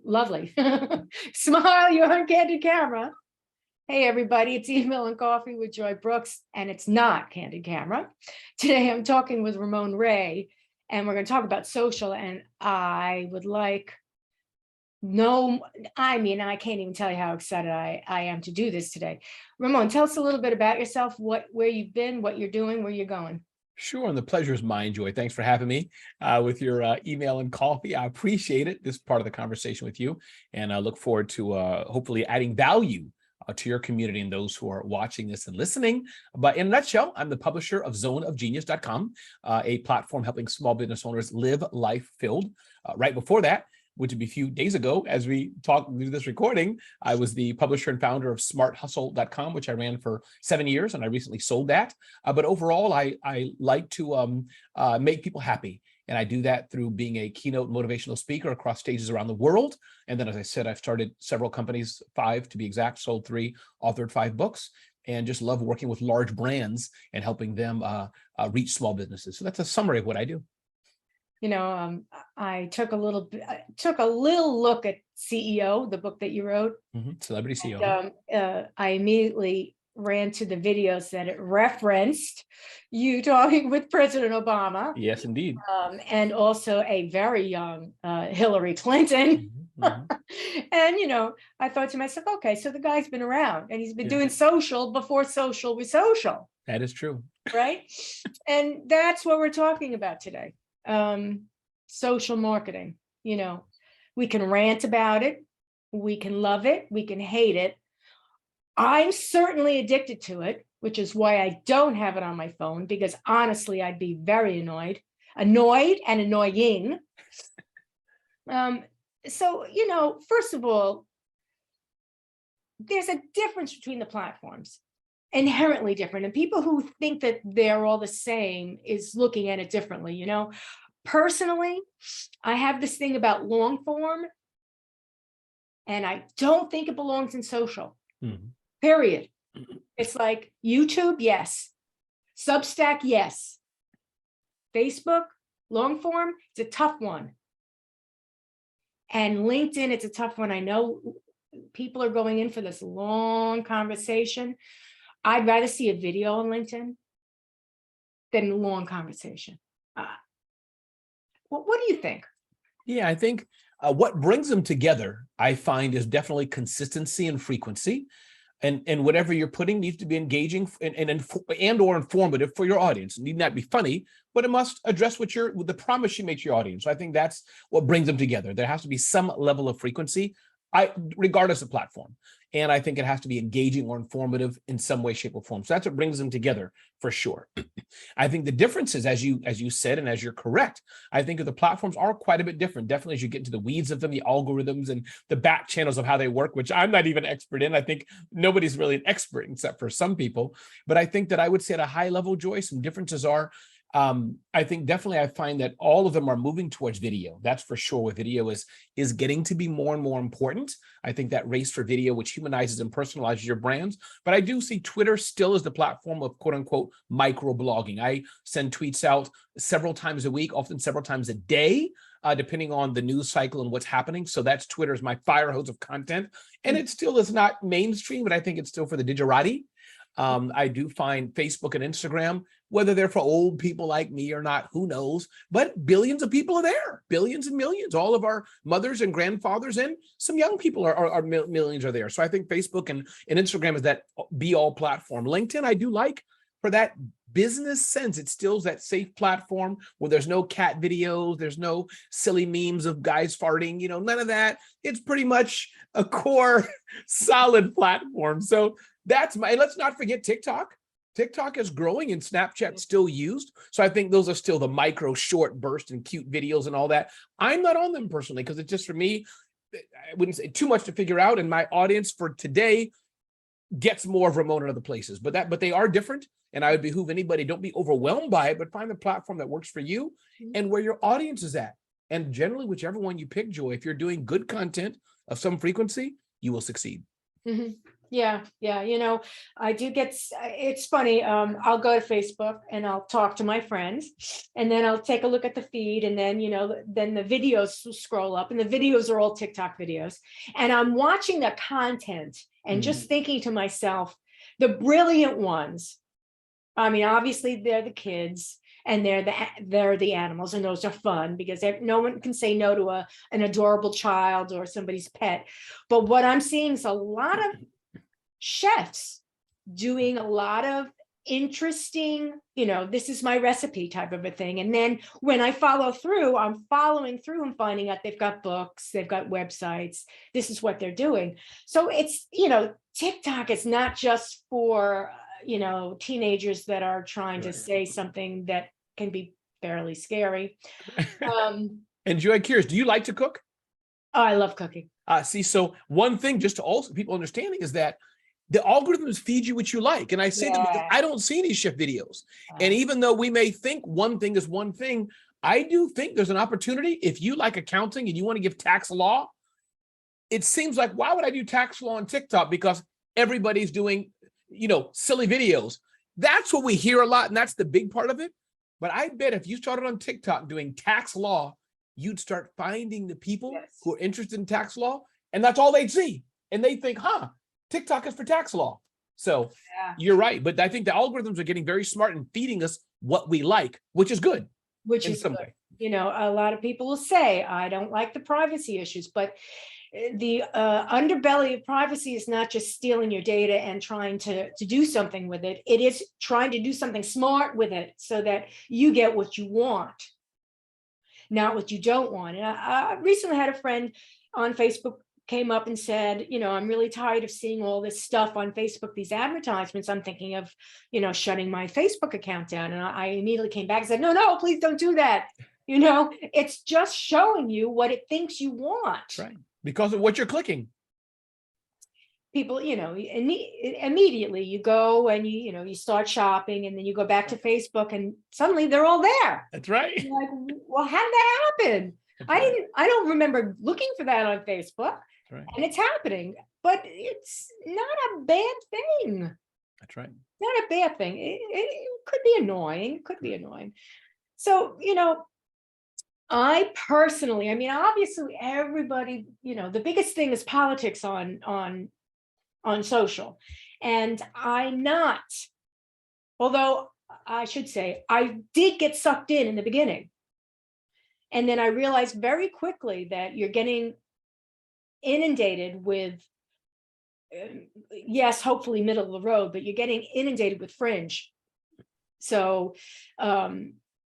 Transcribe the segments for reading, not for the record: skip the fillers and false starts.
lovely. Smile, you're on Candid Camera. Hey, everybody, it's Email and Coffee with Joy Brooks, and it's not Candid Camera. Today, I'm talking with Ramon Ray, and we're going to talk about social, and I would like, I can't even tell you how excited I am to do this today. Ramon, tell us a little bit about yourself, where you've been, what you're doing, where you're going. Sure, and the pleasure is mine, Joy. Thanks for having me with your email and coffee. I appreciate it, this part of the conversation with you, and I look forward to hopefully adding value to your community and those who are watching this and listening. But in a nutshell, I'm the publisher of ZoneOfGenius.com, a platform helping small business owners live life filled. Right before that, which would be a few days ago, as we do this recording, I was the publisher and founder of SmartHustle.com, which I ran for 7 years, and I recently sold that. But overall, I like to make people happy. And I do that through being a keynote motivational speaker across stages around the world. And then, as I said, I've started several companies, 5 to be exact, sold 3, authored 5 books, and just love working with large brands and helping them reach small businesses. So that's a summary of what I do. You know, I took a little look at CEO, the book that you wrote. Celebrity CEO. And, I immediately ran to the videos that it referenced you talking with President Obama. Yes, indeed. And also a very young Hillary Clinton. And, you know, I thought to myself, okay, so the guy's been around and he's been doing social before social was social. That is true. Right. And that's what we're talking about today. Social marketing. You know, we can rant about it, we can love it, we can hate it. I'm certainly addicted to it, which is why I don't have it on my phone, because honestly, I'd be very annoyed and annoying. So, you know, first of all, there's a difference between the platforms, inherently different. And people who think that they're all the same is looking at it differently. You know, personally, I have this thing about long form, and I don't think it belongs in social, period. It's like YouTube, yes. Substack, yes. Facebook, long form, it's a tough one. And LinkedIn, it's a tough one. I know people are going in for this long conversation. I'd rather see a video on LinkedIn than a long conversation. What do you think? Yeah, I think what brings them together, I find, is definitely consistency and frequency. And whatever you're putting needs to be engaging and or informative for your audience. It need not be funny, but it must address the promise you make to your audience. So I think that's what brings them together. There has to be some level of frequency, regardless of platform. And I think it has to be engaging or informative in some way, shape, or form. So that's what brings them together for sure. I think the difference is, as you said, and as you're correct, I think the platforms are quite a bit different. Definitely as you get into the weeds of them, the algorithms and the back channels of how they work, which I'm not even an expert in. I think nobody's really an expert except for some people. But I think that I would say at a high level, Joy, some differences are, I think definitely I find that all of them are moving towards video. That's for sure. Where video is getting to be more and more important. I think that race for video, which humanizes and personalizes your brands. But I do see Twitter still as the platform of quote unquote microblogging. I send tweets out several times a week, often several times a day, depending on the news cycle and what's happening. So that's Twitter is my fire hose of content. And it still is not mainstream, but I think it's still for the digerati. I do find Facebook and Instagram, whether they're for old people like me or not, who knows, but billions of people are there, billions and millions. All of our mothers and grandfathers and some young people are millions are there. So I think Facebook and Instagram is that be all platform. LinkedIn, I do like for that business sense. It still is that safe platform where there's no cat videos, there's no silly memes of guys farting, you know, none of that. It's pretty much a core solid platform. So that's let's not forget TikTok. TikTok is growing and Snapchat still used. So I think those are still the micro short burst and cute videos and all that. I'm not on them personally because it's just, for me, I wouldn't say too much to figure out. And my audience for today gets more of Ramon in other places, but they are different. And I would behoove anybody, don't be overwhelmed by it, but find the platform that works for you and where your audience is at. And generally, whichever one you pick, Joy, if you're doing good content of some frequency, you will succeed. Yeah, yeah, I do it's funny, I'll go to Facebook and I'll talk to my friends, and then I'll take a look at the feed, and then, then the videos will scroll up, and the videos are all TikTok videos, and I'm watching the content and just thinking to myself, the brilliant ones, I mean, obviously they're the kids, and they're the animals, and those are fun because no one can say no to an adorable child or somebody's pet. But what I'm seeing is a lot of chefs doing a lot of interesting, this is my recipe type of a thing. And then when I follow through, I'm following through and finding out they've got books, they've got websites, this is what they're doing. So it's, TikTok is not just for, teenagers that are trying to say something that can be fairly scary. And Joy, curious, do you like to cook? Oh, I love cooking. See, so one thing just to also people understanding is that the algorithms feed you what you like. And I say that because I don't see any chef videos. And even though we may think one thing is one thing, I do think there's an opportunity. If you like accounting and you want to give tax law, it seems like, why would I do tax law on TikTok? Because everybody's doing, silly videos. That's what we hear a lot. And that's the big part of it. But I bet if you started on TikTok doing tax law, you'd start finding the people who are interested in tax law. And that's all they'd see. And they think, TikTok is for tax law. So you're right. But I think the algorithms are getting very smart and feeding us what we like, which is good. Which is good. A lot of people will say, I don't like the privacy issues, but the underbelly of privacy is not just stealing your data and trying to do something with it. It is trying to do something smart with it so that you get what you want, not what you don't want. And I recently had a friend on Facebook came up and said, I'm really tired of seeing all this stuff on Facebook, these advertisements. I'm thinking of, shutting my Facebook account down. And I immediately came back and said, no, please don't do that. It's just showing you what it thinks you want. Right. Because of what you're clicking. People, immediately you go and you start shopping, and then you go back to Facebook and suddenly they're all there. That's right. You're like, well, how did that happen? I don't remember looking for that on Facebook. Right. And it's happening, but it's not a bad thing. That's right. Not a bad thing. It could be annoying. It could be annoying. So, I personally, obviously everybody, the biggest thing is politics on social. And although I should say, I did get sucked in the beginning. And then I realized very quickly that you're getting inundated with, yes, hopefully middle of the road, but you're getting inundated with fringe. So,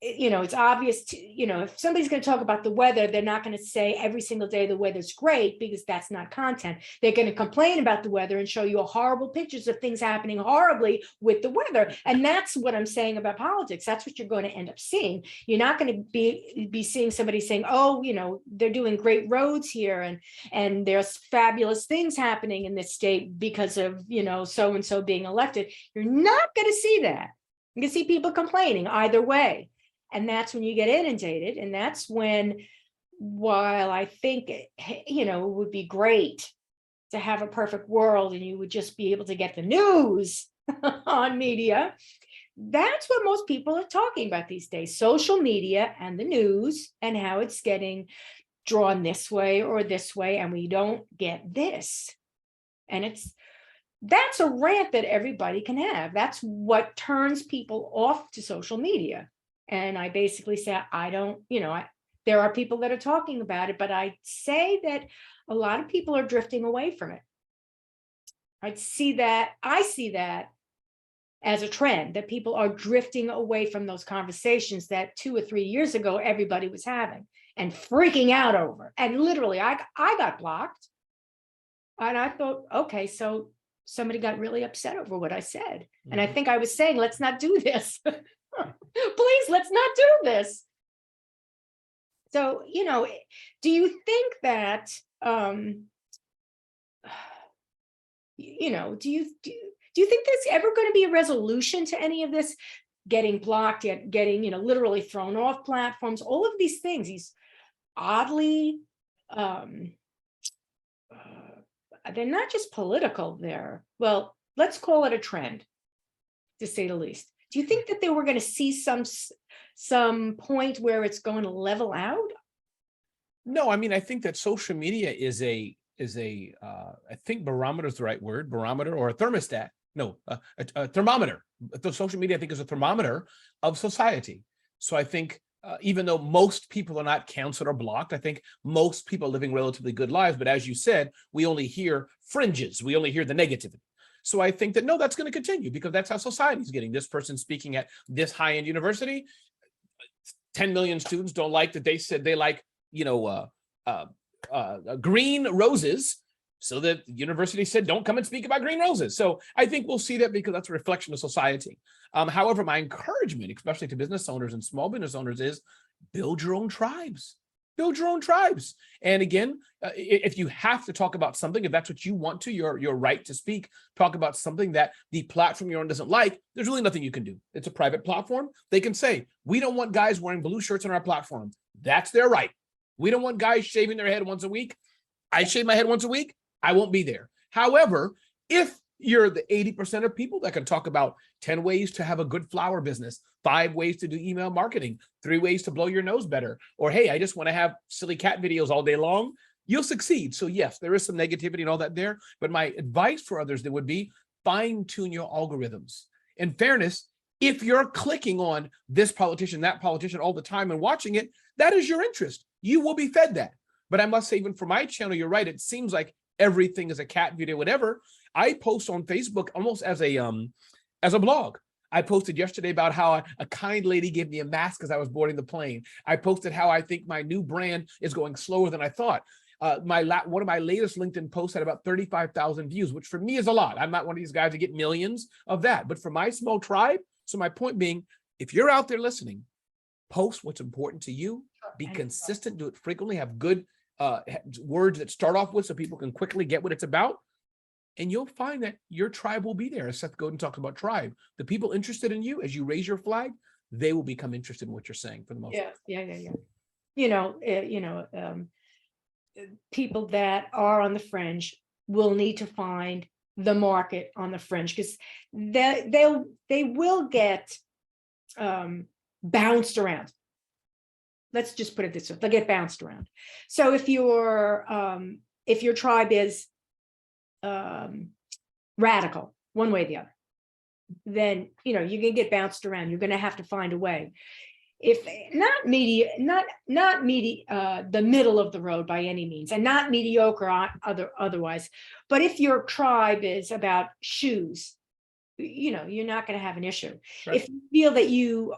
it's obvious to, if somebody's going to talk about the weather, they're not going to say every single day the weather's great, because that's not content. They're going to complain about the weather and show you horrible pictures of things happening horribly with the weather. And that's what I'm saying about politics. That's what you're going to end up seeing. You're not going to be seeing somebody saying, oh, they're doing great roads here, and there's fabulous things happening in this state because of, so-and-so being elected. You're not going to see that. You can see people complaining either way. And that's when you get inundated. And that's when, while I think, it would be great to have a perfect world and you would just be able to get the news on media, that's what most people are talking about these days. Social media and the news, and how it's getting drawn this way or this way, and we don't get this. And that's a rant that everybody can have. That's what turns people off to social media. And I basically say, I don't, there are people that are talking about it, but I say that a lot of people are drifting away from it. I see that as a trend, that people are drifting away from those conversations that 2 or 3 years ago, everybody was having and freaking out over. And literally, I got blocked. And I thought, okay, so somebody got really upset over what I said. And I think I was saying, let's not do this. Please, let's not do this. So, do you think that, do you think there's ever going to be a resolution to any of this? Getting blocked, getting, literally thrown off platforms, all of these things, these oddly, they're not just political, well, let's call it a trend, to say the least. Do you think that they were going to see some point where it's going to level out? No, I mean, I think that social media is I think barometer is the right word, barometer or a thermostat. No, a thermometer. The social media, I think, is a thermometer of society. So I think even though most people are not canceled or blocked, I think most people are living relatively good lives. But as you said, we only hear fringes. We only hear the negativity. So I think that, no, that's going to continue because that's how society is getting. This person speaking at this high-end university, 10 million students don't like that. They said they like, green roses. So the university said, don't come and speak about green roses. So I think we'll see that because that's a reflection of society. However, my encouragement, especially to business owners and small business owners, is build your own tribes. Build your own tribes. And again, if you have to talk about something, if that's what you want to, your right to speak, talk about something that the platform you're on doesn't like, there's really nothing you can do. It's a private platform. They can say, we don't want guys wearing blue shirts on our platform. That's their right. We don't want guys shaving their head once a week. I shave my head once a week. I won't be there. However, if you're the 80% of people that can talk about 10 ways to have a good flower business, 5 ways to do email marketing, 3 ways to blow your nose better, or hey, I just want to have silly cat videos all day long, you'll succeed. So yes, there is some negativity and all that there, but my advice for others that would be fine tune your algorithms. In fairness, if you're clicking on this politician, that politician all the time and watching it, that is your interest. You will be fed that. But I must say, even for my channel, you're right. It seems like everything is a cat video, whatever. I post on Facebook almost as a blog. I posted yesterday about how a kind lady gave me a mask as I was boarding the plane. I posted how I think my new brand is going slower than I thought. One of my latest LinkedIn posts had about 35,000 views, which for me is a lot. I'm not one of these guys to get millions of that, but for my small tribe. So my point being, if you're out there listening, post what's important to you, be consistent, do it frequently, have good words that start off with so people can quickly get what it's about. And you'll find that your tribe will be there. As Seth Godin talks about tribe, the people interested in you, as you raise your flag, they will become interested in what you're saying for the most part. Yeah. People that are on the fringe will need to find the market on the fringe because they will get bounced around. Let's just put it this way: they'll get bounced around. So if your tribe is radical, one way or the other, then you're gonna get bounced around. You're gonna have to find a way. If not the middle of the road by any means, and not mediocre otherwise, but if your tribe is about shoes, you're not going to have an issue. Right. If you feel that you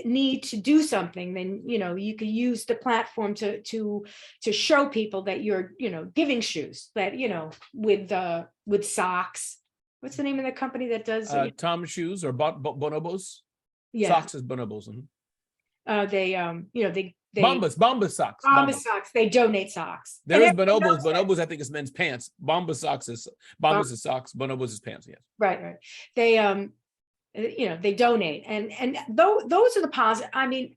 need to do something, then you can use the platform to show people that you're giving shoes, that with socks. What's the name of the company that does Tom Shoes or Bonobos? Yeah, socks is Bonobos. They Bombas socks. Bombas socks. They donate socks. There is Bonobos. Bonobos, I think, is men's pants. Bombas is socks. Bonobos is pants. Yes. Right. They they donate, and those are the positive. I mean,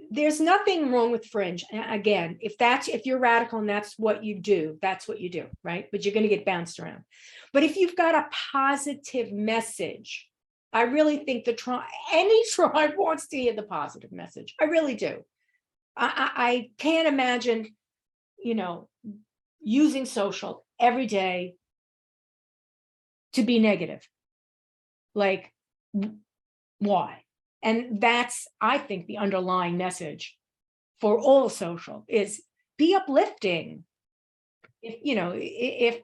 there's nothing wrong with fringe. Again, if you're radical and that's what you do, right? But you're going to get bounced around. But if you've got a positive message, I really think any tribe wants to hear the positive message. I really do. I can't imagine, using social every day to be negative. Like, why? And that's, I think, the underlying message for all social is be uplifting. Even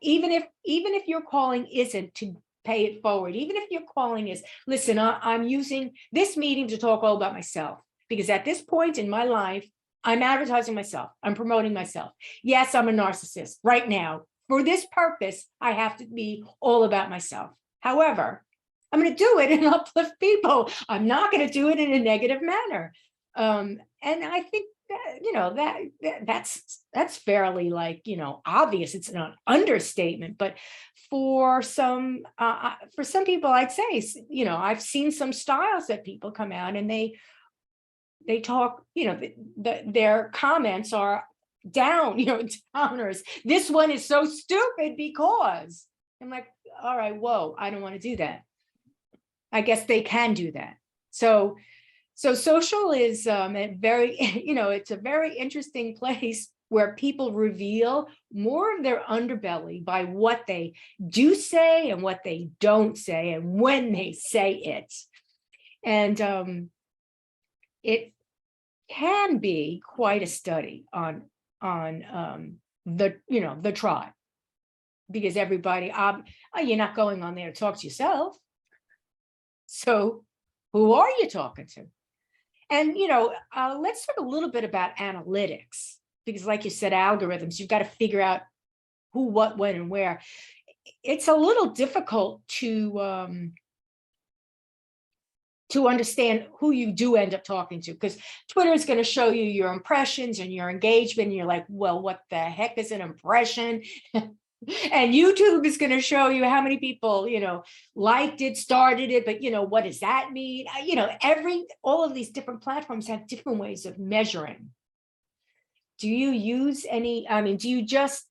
if your calling isn't to pay it forward, even if your calling is, listen, I'm using this meeting to talk all about myself, because at this point in my life, I'm advertising myself, I'm promoting myself. Yes, I'm a narcissist right now. For this purpose, I have to be all about myself. However, I'm going to do it and uplift people. I'm not going to do it in a negative manner. And I think that, that's fairly obvious. It's an understatement, but for some people, I'd say, I've seen some styles that people come out and they talk, their comments are, down, downers. This one is so stupid because I'm like, all right, whoa, I don't want to do that. I guess they can do that. So social is a very, it's a very interesting place where people reveal more of their underbelly by what they do say and what they don't say and when they say it. And it can be quite a study on the tribe, because everybody, you're not going on there to talk to yourself. So who are you talking to? And, let's talk a little bit about analytics, because like you said, algorithms, you've got to figure out who, what, when, and where. It's a little difficult to understand who you do end up talking to, because Twitter is going to show you your impressions and your engagement. And you're like, well, what the heck is an impression? And YouTube is going to show you how many people, liked it, started it, but what does that mean? All of these different platforms have different ways of measuring. Do you use any, do you just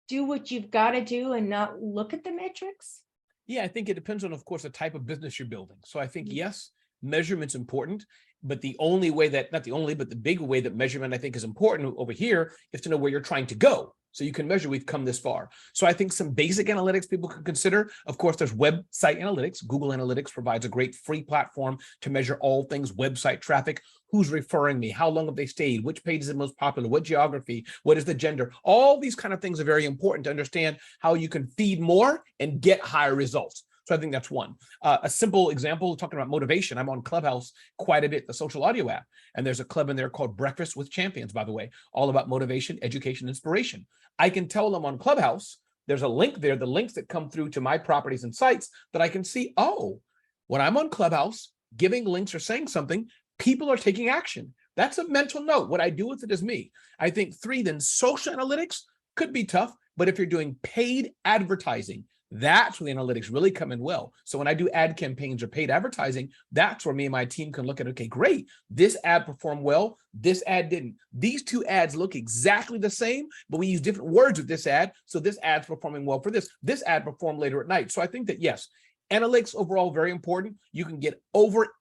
do what you've got to do and not look at the metrics? Yeah, I think it depends on, of course, the type of business you're building. So I think, yes, measurement's important, but the only way that, not the only, but the big way that measurement I think is important over here is to know where you're trying to go. So you can measure, we've come this far. So I think some basic analytics people can consider. Of course, there's website analytics. Google Analytics provides a great free platform to measure all things website traffic. Who's referring me? How long have they stayed? Which page is the most popular? What geography? What is the gender? All these kind of things are very important to understand how you can feed more and get higher results. So I think that's one. A simple example, talking about motivation. I'm on Clubhouse quite a bit, the social audio app. And there's a club in there called Breakfast with Champions, by the way, all about motivation, education, inspiration. I can tell them on Clubhouse, there's a link there, the links that come through to my properties and sites that I can see, oh, when I'm on Clubhouse, giving links or saying something, people are taking action. That's a mental note. What I do with it is me. I think 3, then social analytics could be tough, but if you're doing paid advertising, that's where the analytics really come in well. So when I do ad campaigns or paid advertising, that's where me and my team can look at, okay, great, this ad performed well, this ad didn't. These 2 ads look exactly the same, but we use different words with this ad. So this ad's performing well for this. This ad performed later at night. So I think that, yes, analytics overall, very important. You can get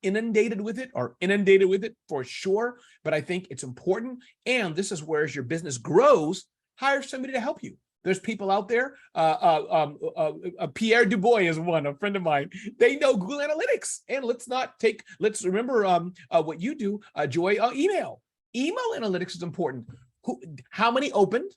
inundated with it for sure, but I think it's important. And this is where as your business grows, hire somebody to help you. There's people out there. Pierre Dubois is one, a friend of mine. They know Google Analytics. And let's remember what you do, Joy, email. Email analytics is important. How many opened?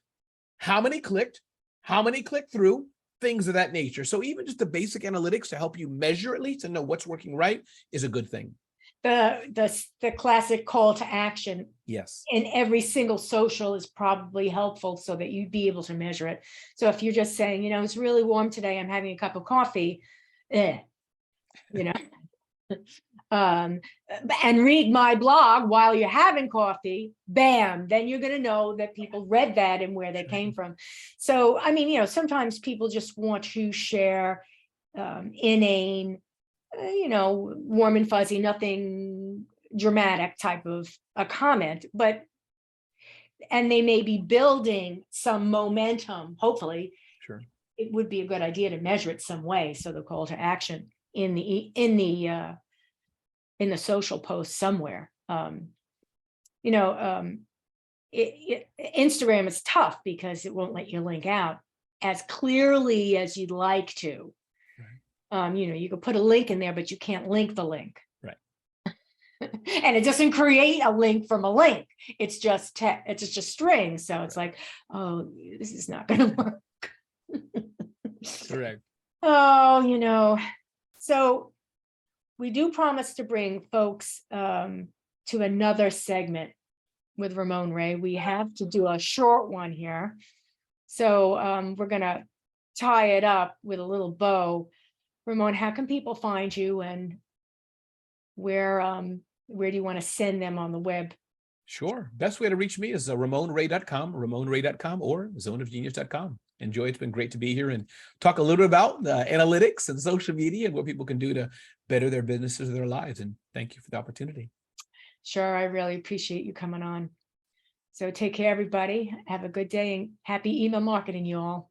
How many clicked? How many clicked through? Things of that nature. So even just the basic analytics to help you measure at least and know what's working right is a good thing. The classic call to action, yes, in every single social is probably helpful so that you'd be able to measure it. So if you're just saying, it's really warm today, I'm having a cup of coffee, and read my blog while you're having coffee, bam, then you're going to know that people read that and where they came from. So, sometimes people just want to share inane, warm and fuzzy, nothing dramatic type of a comment, and they may be building some momentum. Hopefully, sure, it would be a good idea to measure it some way. So the call to action in the social post somewhere. Instagram is tough because it won't let you link out as clearly as you'd like to. You could put a link in there, but you can't link the link. Right. And it doesn't create a link from a link. It's just it's just string. So it's like, oh, this is not going to work. Correct. Oh, so we do promise to bring folks to another segment with Ramon Ray. We have to do a short one here. So we're going to tie it up with a little bow. Ramon, how can people find you, and where do you want to send them on the web? Sure. Best way to reach me is RamonRay.com, RamonRay.com, or ZoneOfGenius.com. Enjoy. It's been great to be here and talk a little bit about analytics and social media and what people can do to better their businesses and their lives. And thank you for the opportunity. Sure. I really appreciate you coming on. So take care, everybody. Have a good day and happy email marketing, you all.